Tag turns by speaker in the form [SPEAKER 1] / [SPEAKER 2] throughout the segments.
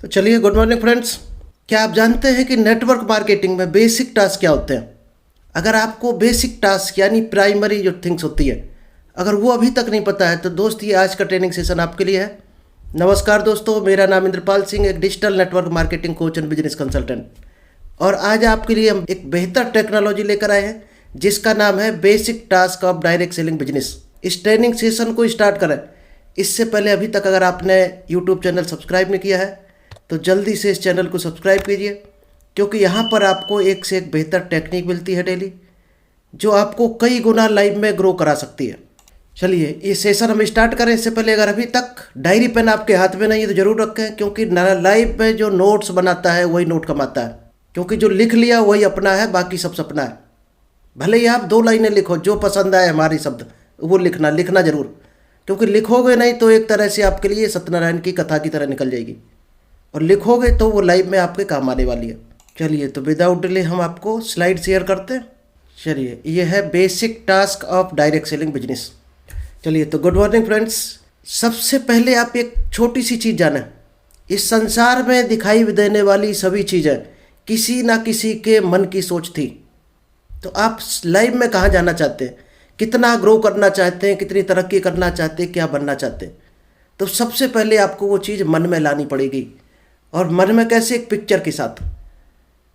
[SPEAKER 1] तो चलिए, good morning friends. क्या आप जानते हैं कि नेटवर्क मार्केटिंग में बेसिक टास्क क्या होते हैं? अगर आपको बेसिक टास्क यानी प्राइमरी जो थिंग्स होती है, अगर वो अभी तक नहीं पता है तो दोस्त ये आज का ट्रेनिंग सेशन आपके लिए है। नमस्कार दोस्तों, मेरा नाम इंद्रपाल सिंह, एक digital network marketing coach and business consultant. और आज आपके लिए हम एक बेहतर टेक्नोलॉजी लेकर आए हैं जिसका नाम है basic task of direct selling business. इस ट्रेनिंग सेशन को स्टार्ट करें इससे पहले अभी तक अगर आपने यूट्यूब चैनल सब्सक्राइब नहीं किया है तो जल्दी से इस चैनल को सब्सक्राइब कीजिए, क्योंकि यहाँ पर आपको एक से एक बेहतर टेक्निक मिलती है डेली, जो आपको कई गुना लाइव में ग्रो करा सकती है। चलिए ये सेशन हम स्टार्ट करें। इससे पहले अगर अभी तक डायरी पेन आपके हाथ में नहीं है तो ज़रूर रखें, क्योंकि लाइव में जो नोट्स बनाता है वही नोट कमाता है। क्योंकि जो लिख लिया वही अपना है, बाकी सब सपना है। भले ही आप 2 लाइनें लिखो, जो पसंद आए हमारी शब्द वो लिखना ज़रूर, क्योंकि लिखोगे नहीं तो एक तरह से आपके लिए सत्यनारायण की कथा की तरह निकल जाएगी, और लिखोगे तो वो लाइव में आपके काम आने वाली है। चलिए तो विदाउट डिले हम आपको स्लाइड शेयर करते हैं। चलिए ये है basic task of direct selling business. चलिए तो गुड मॉर्निंग फ्रेंड्स। सबसे पहले आप एक छोटी सी चीज़ जानें, इस संसार में दिखाई देने वाली सभी चीज़ें किसी ना किसी के मन की सोच थी। तो आप लाइव में कहाँ जाना चाहते हैं, कितना ग्रो करना चाहते हैं, कितनी तरक्की करना चाहते हैं, क्या बनना चाहते हैं, तो सबसे पहले आपको वो चीज़ मन में लानी पड़ेगी। और मन में कैसे? एक पिक्चर के साथ।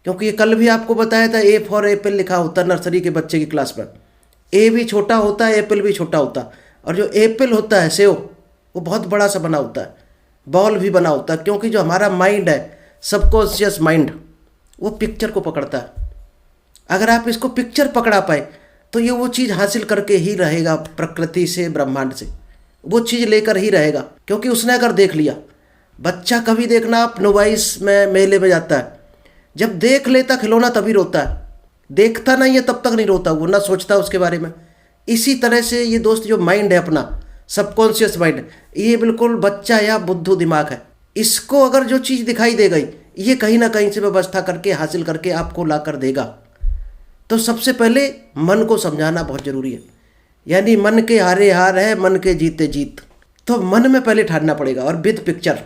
[SPEAKER 1] क्योंकि ये कल भी आपको बताया था, ए फॉर एप्पल लिखा होता है नर्सरी के बच्चे की क्लास में। ए भी छोटा होता है, एप्पल भी छोटा होता है, और जो एप्पल होता है सेव, वो बहुत बड़ा सा बना होता है, बॉल भी बना होता है। क्योंकि जो हमारा माइंड है, सबकॉन्शियस माइंड, वो पिक्चर को पकड़ता है। अगर आप इसको पिक्चर पकड़ा पाए तो ये वो चीज़ हासिल करके ही रहेगा, प्रकृति से, ब्रह्मांड से वो चीज़ लेकर ही रहेगा। क्योंकि उसने अगर देख लिया, बच्चा कभी देखना आप नुमाइश में, मेले में जाता है, जब देख लेता खिलौना तभी रोता है, देखता नहीं है तब तक नहीं रोता, वो ना सोचता उसके बारे में। इसी तरह से ये दोस्त जो माइंड है अपना, सबकॉन्शियस माइंड, ये बिल्कुल बच्चा या बुद्धू दिमाग है। इसको अगर जो चीज़ दिखाई दे गई, ये कहीं ना कहीं से व्यवस्था करके हासिल करके आपको ला कर देगा। तो सबसे पहले मन को समझाना बहुत ज़रूरी है। यानी मन के हारे हार है, मन के जीते जीत। तो मन में पहले ठानना पड़ेगा, और विद पिक्चर।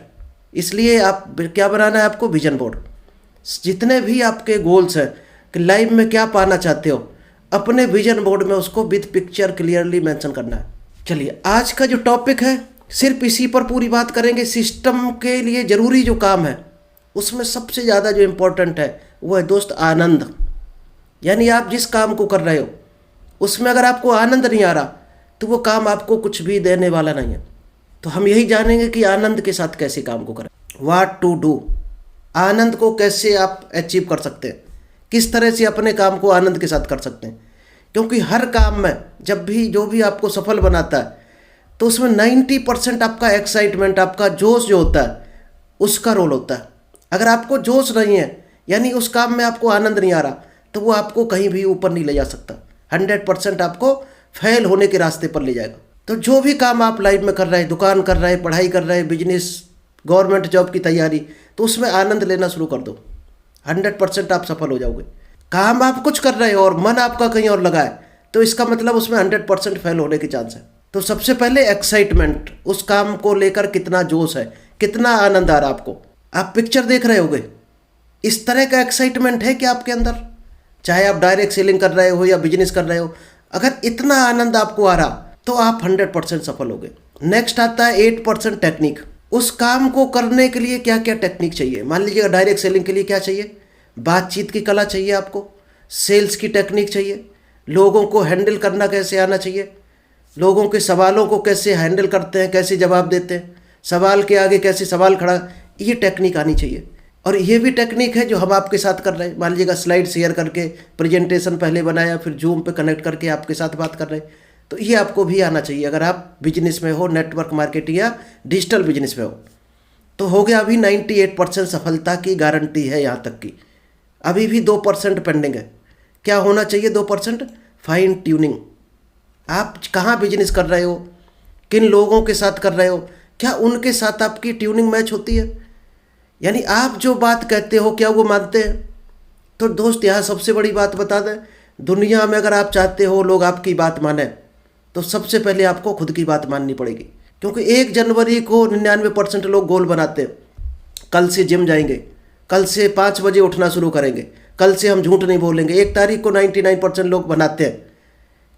[SPEAKER 1] इसलिए आप क्या बनाना है आपको? Vision board. जितने भी आपके गोल्स हैं कि लाइफ में क्या पाना चाहते हो, अपने विजन बोर्ड में उसको विद पिक्चर क्लियरली मेंशन करना है। चलिए आज का जो टॉपिक है, सिर्फ इसी पर पूरी बात करेंगे। सिस्टम के लिए ज़रूरी जो काम है उसमें सबसे ज़्यादा जो इम्पोर्टेंट है वो है दोस्त आनंद। यानी आप जिस काम को कर रहे हो उसमें अगर आपको आनंद नहीं आ रहा तो वो काम आपको कुछ भी देने वाला नहीं है। तो हम यही जानेंगे कि आनंद के साथ कैसे काम को करें, व्हाट टू डू। आनंद को कैसे आप अचीव कर सकते हैं, किस तरह से अपने काम को आनंद के साथ कर सकते हैं। क्योंकि हर काम में जब भी जो भी आपको सफल बनाता है तो उसमें 90% आपका एक्साइटमेंट, आपका जोश जो होता है उसका रोल होता है। अगर आपको जोश नहीं है, यानी उस काम में आपको आनंद नहीं आ रहा, तो वो आपको कहीं भी ऊपर नहीं ले जा सकता। 100% आपको फेल होने के रास्ते पर ले जाएगा। तो जो भी काम आप लाइफ में कर रहे हैं, दुकान कर रहे हैं, पढ़ाई कर रहे हैं, बिजनेस, गवर्नमेंट जॉब की तैयारी, तो उसमें आनंद लेना शुरू कर दो। 100% आप सफल हो जाओगे। काम आप कुछ कर रहे हो और मन आपका कहीं और लगा है, तो इसका मतलब उसमें 100% फेल होने के चांस है। तो सबसे पहले एक्साइटमेंट, उस काम को लेकर कितना जोश है, कितना आनंद आ रहा है आपको। आप पिक्चर देख रहे होगे, इस तरह का एक्साइटमेंट है कि आपके अंदर, चाहे आप डायरेक्ट सेलिंग कर रहे हो या बिजनेस कर रहे हो, अगर इतना आनंद आपको आ रहा तो आप 100% सफल होगे। नेक्स्ट आता है 8% टेक्निक। उस काम को करने के लिए क्या क्या टेक्निक चाहिए। मान लीजिएगा डायरेक्ट सेलिंग के लिए क्या चाहिए? बातचीत की कला चाहिए आपको, सेल्स की टेक्निक चाहिए, लोगों को हैंडल करना कैसे आना चाहिए, लोगों के सवालों को कैसे हैंडल करते हैं, कैसे जवाब देते हैं, सवाल के आगे कैसे सवाल खड़ा, ये टेक्निक आनी चाहिए। और ये भी टेक्निक है जो हम आपके साथ कर रहे हैं। मान लीजिएगा स्लाइड शेयर करके प्रेजेंटेशन पहले बनाया, फिर जूम पे कनेक्ट करके आपके साथ बात कर रहे हैं, तो ये आपको भी आना चाहिए। अगर आप बिजनेस में हो, नेटवर्क मार्केटिंग या डिजिटल बिजनेस में हो, तो हो गया। अभी 98% सफलता की गारंटी है यहाँ तक की। अभी भी 2% पेंडिंग है। क्या होना चाहिए? 2% फाइन ट्यूनिंग। आप कहाँ बिजनेस कर रहे हो, किन लोगों के साथ कर रहे हो, क्या उनके साथ आपकी ट्यूनिंग मैच होती है? यानी आप जो बात कहते हो क्या वो मानते हैं? तो दोस्त यहाँ सबसे बड़ी बात बता दें, दुनिया में अगर आप चाहते हो लोग आपकी बात माने, तो सबसे पहले आपको खुद की बात माननी पड़ेगी। क्योंकि 1 जनवरी को 99% लोग गोल बनाते हैं, कल से जिम जाएंगे, कल से 5 बजे उठना शुरू करेंगे, कल से हम झूठ नहीं बोलेंगे। 1 तारीख को 99% लोग बनाते हैं।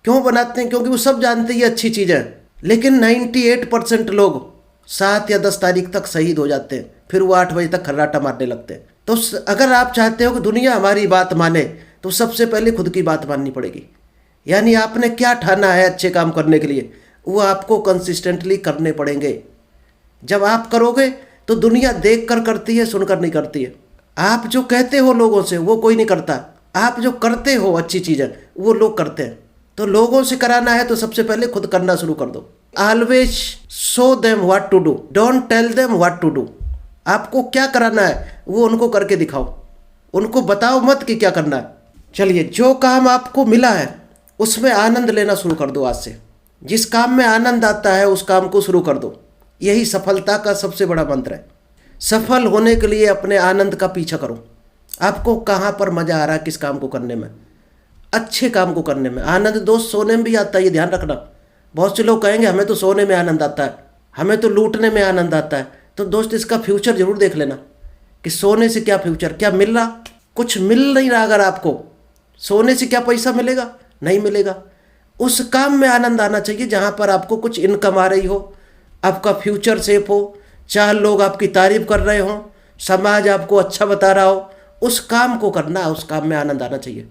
[SPEAKER 1] क्यों बनाते हैं? क्योंकि वो सब जानते हैं ये अच्छी चीज़ है। लेकिन 98% लोग 7 या 10 तारीख तक शहीद हो जाते हैं, फिर वो 8 बजे तक खर्राटा मारने लगते हैं। तो अगर आप चाहते हो कि दुनिया हमारी बात माने तो सबसे पहले खुद की बात माननी पड़ेगी। यानी आपने क्या ठाना है अच्छे काम करने के लिए, वो आपको कंसिस्टेंटली करने पड़ेंगे। जब आप करोगे तो दुनिया देख कर करती है, सुनकर नहीं करती है। आप जो कहते हो लोगों से वो कोई नहीं करता, आप जो करते हो अच्छी चीज़ें वो लोग करते हैं। तो लोगों से कराना है तो सबसे पहले खुद करना शुरू कर दो। Always show them what to do, don't tell them what to do. आपको क्या कराना है वो उनको करके दिखाओ, उनको बताओ मत कि क्या करना है। चलिए, जो काम आपको मिला है उसमें आनंद लेना शुरू कर दो आज से। जिस काम में आनंद आता है उस काम को शुरू कर दो। यही सफलता का सबसे बड़ा मंत्र है। सफल होने के लिए अपने आनंद का पीछा करो। आपको कहाँ पर मज़ा आ रहा है, किस काम को करने में, अच्छे काम को करने में। आनंद दोस्त सोने में भी आता है, ये ध्यान रखना। बहुत से लोग कहेंगे हमें तो सोने में आनंद आता है, हमें तो लूटने में आनंद आता है। तो दोस्त इसका फ्यूचर जरूर देख लेना कि सोने से क्या फ्यूचर, क्या मिल रहा, कुछ मिल नहीं रहा। अगर आपको सोने से क्या पैसा मिलेगा, नहीं मिलेगा। उस काम में आनंद आना चाहिए जहाँ पर आपको कुछ इनकम आ रही हो, आपका फ्यूचर सेफ हो, 4 लोग आपकी तारीफ कर रहे हों, समाज आपको अच्छा बता रहा हो। उस काम को करना, उस काम में आनंद आना चाहिए,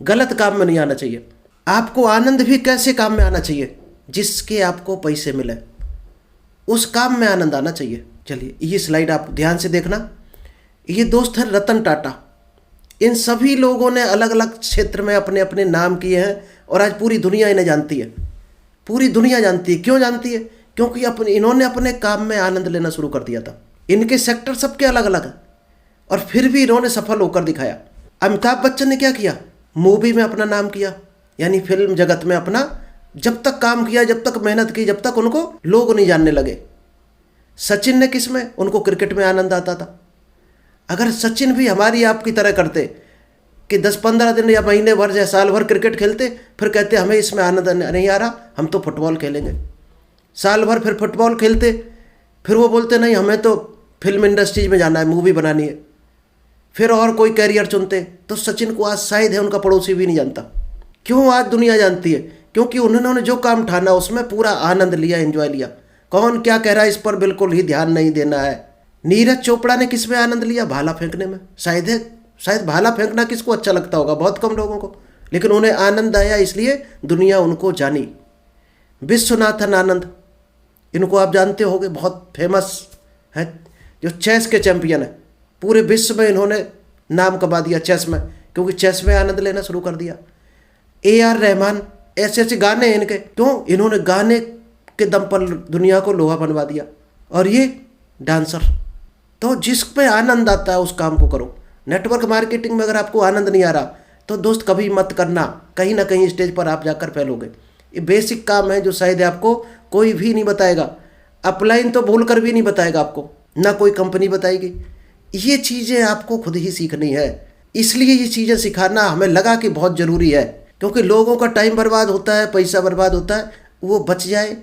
[SPEAKER 1] गलत काम में नहीं आना चाहिए। आपको आनंद भी कैसे काम में आना चाहिए, जिसके आपको पैसे मिले, उस काम में आनंद आना चाहिए। चलिए, ये स्लाइड आप ध्यान से देखना। ये दोस्त है रतन टाटा। इन सभी लोगों ने अलग अलग क्षेत्र में अपने अपने नाम किए हैं और आज पूरी दुनिया इन्हें जानती है। पूरी दुनिया जानती है। क्यों जानती है? क्योंकि इन्होंने अपने काम में आनंद लेना शुरू कर दिया था। इनके सेक्टर सबके अलग अलग हैं और फिर भी इन्होंने सफल होकर दिखाया। अमिताभ बच्चन ने क्या किया? मूवी में अपना नाम किया, यानी फिल्म जगत में अपना जब तक काम किया, जब तक मेहनत की, जब तक उनको लोग नहीं जानने लगे। सचिन ने किस में? उनको क्रिकेट में आनंद आता था। अगर सचिन भी हमारी आपकी तरह करते कि 10-15 दिन या महीने भर या साल भर क्रिकेट खेलते, फिर कहते हमें इसमें आनंद नहीं आ रहा, हम तो फुटबॉल खेलेंगे। साल भर फिर फुटबॉल खेलते, फिर वो बोलते नहीं हमें तो फिल्म इंडस्ट्रीज में जाना है, मूवी बनानी है, फिर और कोई कैरियर चुनते। तो सचिन को आज शायद है उनका पड़ोसी भी नहीं जानता। क्यों आज दुनिया जानती है? क्योंकि उन्होंने जो काम ठाना उसमें पूरा आनंद लिया, एंजॉय लिया। कौन क्या कह रहा है इस पर बिल्कुल ही ध्यान नहीं देना है। नीरज चोपड़ा ने किस में आनंद लिया? भाला फेंकने में। शायद भाला फेंकना किसको अच्छा लगता होगा? बहुत कम लोगों को, लेकिन उन्हें आनंद आया, इसलिए दुनिया उनको जानी। विश्वनाथन आनंद, इनको आप जानते होंगे, बहुत फेमस है, जो चेस के चैंपियन है। पूरे विश्व में इन्होंने नाम कमा दिया चेस में, क्योंकि चेस में आनंद लेना शुरू कर दिया। AR रहमान, ऐसे ऐसे गाने हैं इनके, क्यों? इन्होंने गाने के दम पर दुनिया को लोहा बनवा दिया। और ये डांसर। तो जिसपे आनंद आता है उस काम को करो। नेटवर्क मार्केटिंग में अगर आपको आनंद नहीं आ रहा तो दोस्त कभी मत करना, कहीं ना कहीं स्टेज पर आप जाकर फैलोगे। ये बेसिक काम है जो शायद आपको कोई भी नहीं बताएगा। अपलाइन तो भूल कर भी नहीं बताएगा आपको, ना कोई कंपनी बताएगी। ये चीज़ें आपको खुद ही सीखनी है। इसलिए ये चीज़ें सिखाना हमें लगा कि बहुत ज़रूरी है, क्योंकि लोगों का टाइम बर्बाद होता है, पैसा बर्बाद होता है। वो बच जाए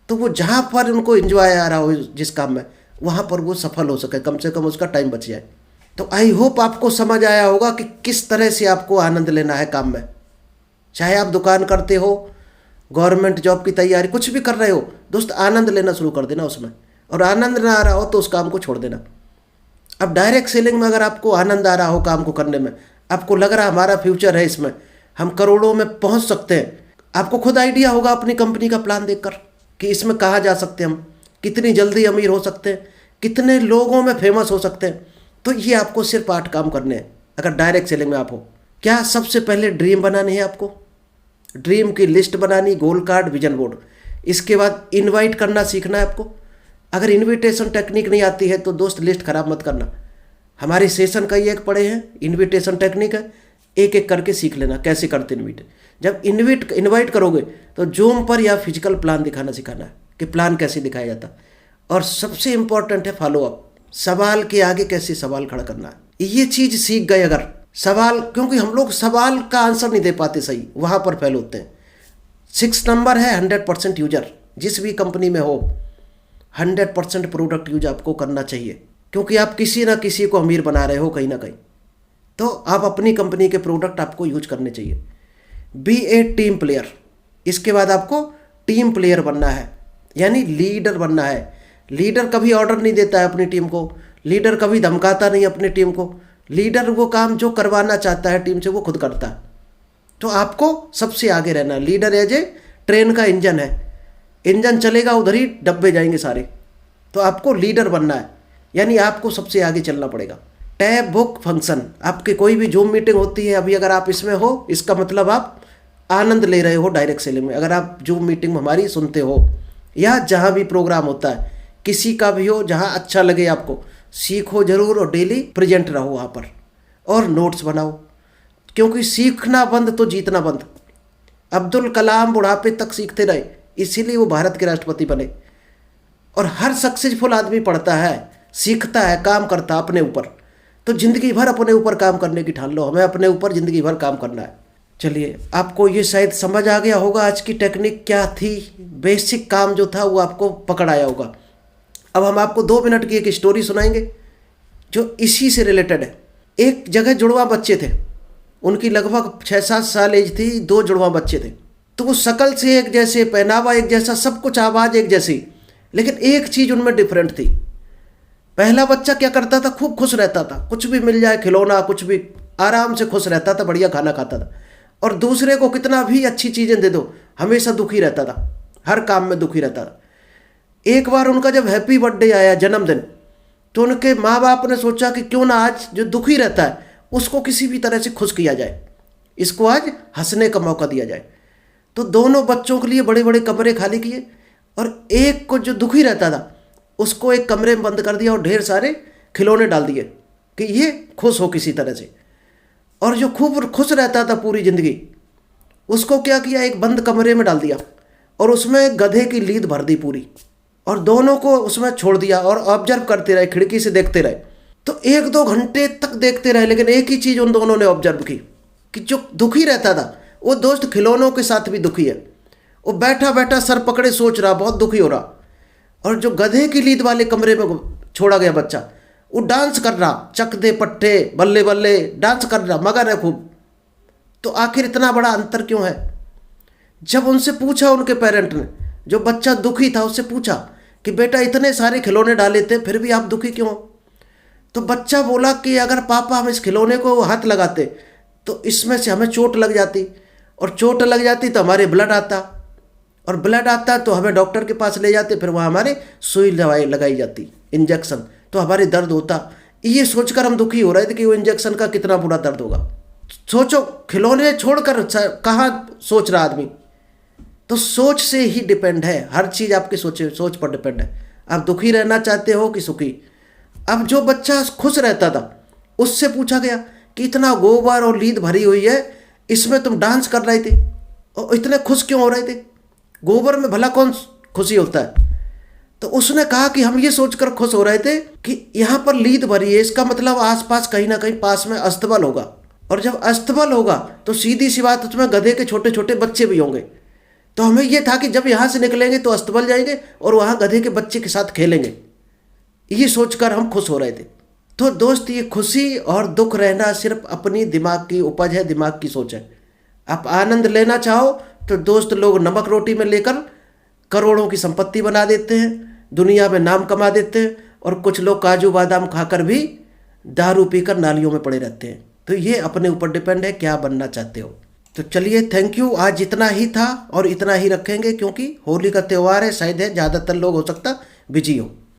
[SPEAKER 1] तो वो जहाँ पर उनको एंजॉय आ रहा हो जिस काम में, वहाँ पर वो सफल हो सके, कम से कम उसका टाइम बच जाए। तो आई होप आपको समझ आया होगा कि किस तरह से आपको आनंद लेना है काम में। चाहे आप दुकान करते हो, गवर्नमेंट जॉब की तैयारी, कुछ भी कर रहे हो दोस्त, आनंद लेना शुरू कर देना उसमें। और आनंद ना आ रहा हो तो उस काम को छोड़ देना। अब डायरेक्ट सेलिंग में अगर आपको आनंद आ रहा हो काम को करने में, आपको लग रहा है हमारा फ्यूचर है इसमें, हम करोड़ों में पहुंच सकते हैं, आपको खुद आइडिया होगा अपनी कंपनी का प्लान देखकर कि इसमें कहाँ जा सकते हैं हम, कितनी जल्दी अमीर हो सकते हैं, कितने लोगों में फेमस हो सकते हैं। तो ये आपको सिर्फ 8 काम करने हैं अगर डायरेक्ट सेलिंग में आप हो। क्या? सबसे पहले ड्रीम बनानी है आपको, ड्रीम की लिस्ट बनानी, गोल कार्ड, विजन बोर्ड। इसके बाद इनवाइट करना सीखना है आपको। अगर इनविटेशन टेक्निक नहीं आती है तो दोस्त लिस्ट खराब मत करना। हमारे सेशन का ही एक पढ़े हैं, इनविटेशन टेक्निक है, एक एक करके सीख लेना कैसे करते इनविट। जब इनवाइट करोगे तो जूम पर या फिजिकल प्लान दिखाना सिखाना है कि प्लान कैसे दिखाया जाता। और सबसे इंपॉर्टेंट है फॉलोअप, सवाल के आगे कैसे सवाल खड़ा करना है। ये चीज़ सीख गए अगर सवाल, क्योंकि हम लोग सवाल का आंसर नहीं दे पाते सही, वहाँ पर फेल होते हैं। 6 नंबर है 100% यूजर। जिस भी कंपनी में हो 100% प्रोडक्ट यूज आपको करना चाहिए। क्योंकि आप किसी ना किसी को अमीर बना रहे हो कहीं ना कहीं। तो आप अपनी कंपनी के प्रोडक्ट आपको यूज करने चाहिए। बी ए टीम प्लेयर। इसके बाद आपको टीम प्लेयर बनना है, यानी लीडर बनना है। लीडर कभी ऑर्डर नहीं देता है अपनी टीम को, लीडर कभी धमकाता नहीं अपनी टीम को। लीडर वो काम जो करवाना चाहता है टीम से वो खुद करता है। तो आपको सबसे आगे रहना है। लीडर एज ए ट्रेन का इंजन है, इंजन चलेगा उधर ही डब्बे जाएंगे सारे। तो आपको लीडर बनना है, यानी आपको सबसे आगे चलना पड़ेगा। Tab book function. आपकी कोई भी जूम मीटिंग होती है, अभी अगर आप इसमें हो, इसका मतलब आप आनंद ले रहे हो डायरेक्ट सेलिंग में। अगर आप जूम मीटिंग हमारी सुनते हो या जहाँ भी प्रोग्राम होता है, किसी का भी हो, जहाँ अच्छा लगे आपको, सीखो जरूर और डेली प्रेजेंट रहो वहाँ पर और नोट्स बनाओ, क्योंकि सीखना बंद तो जीतना बंद। अब्दुल कलाम बुढ़ापे तक सीखते रहे, इसीलिए वो भारत के राष्ट्रपति बने। और हर सक्सेसफुल आदमी पढ़ता है, सीखता है, काम करता है अपने ऊपर। तो ज़िंदगी भर अपने ऊपर काम करने की ठान लो। हमें अपने ऊपर ज़िंदगी भर काम करना है। चलिए, आपको ये शायद समझ आ गया होगा आज की टेक्निक क्या थी। बेसिक काम जो था वो आपको पकड़ आया होगा। अब हम आपको 2 मिनट की एक स्टोरी सुनाएंगे जो इसी से रिलेटेड है। एक जगह जुड़वा बच्चे थे, उनकी लगभग 6-7 साल एज थी। 2 जुड़वा बच्चे थे। तो वो शकल से एक जैसे, पहनावा एक जैसा, सब कुछ, आवाज़ एक जैसी, लेकिन एक चीज़ उनमें डिफरेंट थी। पहला बच्चा क्या करता था, खूब खुश रहता था, कुछ भी मिल जाए, खिलौना कुछ भी, आराम से खुश रहता था, बढ़िया खाना खाता था। और दूसरे को कितना भी अच्छी चीज़ें दे दो, हमेशा दुखी रहता था, हर काम में दुखी रहता था। एक बार उनका जब हैप्पी बर्थडे आया, जन्मदिन, तो उनके माँ बाप ने सोचा कि क्यों ना आज जो दुखी रहता है उसको किसी भी तरह से खुश किया जाए, इसको आज हंसने का मौका दिया जाए। तो दोनों बच्चों के लिए बड़े बड़े कमरे खाली किए और एक को जो दुखी रहता था उसको एक कमरे में बंद कर दिया और ढेर सारे खिलौने डाल दिए कि ये खुश हो किसी तरह से। और जो खूब खुश रहता था पूरी ज़िंदगी, उसको क्या किया, एक बंद कमरे में डाल दिया और उसमें गधे की लीद भर दी पूरी, और दोनों को उसमें छोड़ दिया और ऑब्जर्व करते रहे, खिड़की से देखते रहे। तो 1-2 घंटे तक देखते रहे, लेकिन एक ही चीज़ उन दोनों ने ऑब्जर्व की कि जो दुखी रहता था वो दोस्त खिलौनों के साथ भी दुखी है। वो बैठा बैठा सर पकड़े सोच रहा, बहुत दुखी हो रहा। और जो गधे की लीद वाले कमरे में छोड़ा गया बच्चा, वो डांस कर रहा, चक दे पट्टे, बल्ले बल्ले, डांस कर रहा, मगन है खूब। तो आखिर इतना बड़ा अंतर क्यों है? जब उनसे पूछा उनके पेरेंट ने, जो बच्चा दुखी था उससे पूछा कि बेटा इतने सारे खिलौने डाले थे फिर भी आप दुखी क्यों? तो बच्चा बोला कि अगर पापा हम इस खिलौने को हाथ लगाते तो इसमें से हमें चोट लग जाती, और चोट लग जाती तो हमारे ब्लड आता, और ब्लड आता तो हमें डॉक्टर के पास ले जाते, फिर वहाँ हमारे सुई दवाई लगाई जाती, इंजेक्शन, तो हमारे दर्द होता। ये सोचकर हम दुखी हो रहे थे कि वो इंजेक्शन का कितना बुरा दर्द होगा। सोचो, खिलौने छोड़कर कहाँ सोच रहा आदमी। तो सोच से ही डिपेंड है, हर चीज़ आपकी सोच पर डिपेंड है। आप दुखी रहना चाहते हो कि सुखी? अब जो बच्चा खुश रहता था उससे पूछा गया कि इतना गोबर और लीद भरी हुई है, इसमें तुम डांस कर रहे थे और इतने खुश क्यों हो रहे थे? गोबर में भला कौन खुशी होता है? तो उसने कहा कि हम ये सोचकर खुश हो रहे थे कि यहाँ पर लीद भरी है, इसका मतलब आसपास कहीं ना कहीं पास में अस्तबल होगा, और जब अस्तबल होगा तो सीधी सी बात उसमें गधे के छोटे छोटे बच्चे भी होंगे। तो हमें ये था कि जब यहाँ से निकलेंगे तो अस्तबल जाएंगे और वहाँ गधे के बच्चे के साथ खेलेंगे। ये सोचकर हम खुश हो रहे थे। तो दोस्त, ये खुशी और दुख रहना सिर्फ अपनी दिमाग की उपज है, दिमाग की सोच है। आप आनंद लेना चाहो तो दोस्त, लोग नमक रोटी में लेकर करोड़ों की संपत्ति बना देते हैं, दुनिया में नाम कमा देते हैं, और कुछ लोग काजू बादाम खाकर भी दारू पीकर नालियों में पड़े रहते हैं। तो ये अपने ऊपर डिपेंड है क्या बनना चाहते हो। तो चलिए, थैंक यू। आज इतना ही था और इतना ही रखेंगे, क्योंकि होली का त्यौहार है, शायद है ज़्यादातर लोग हो सकता बिजी हो।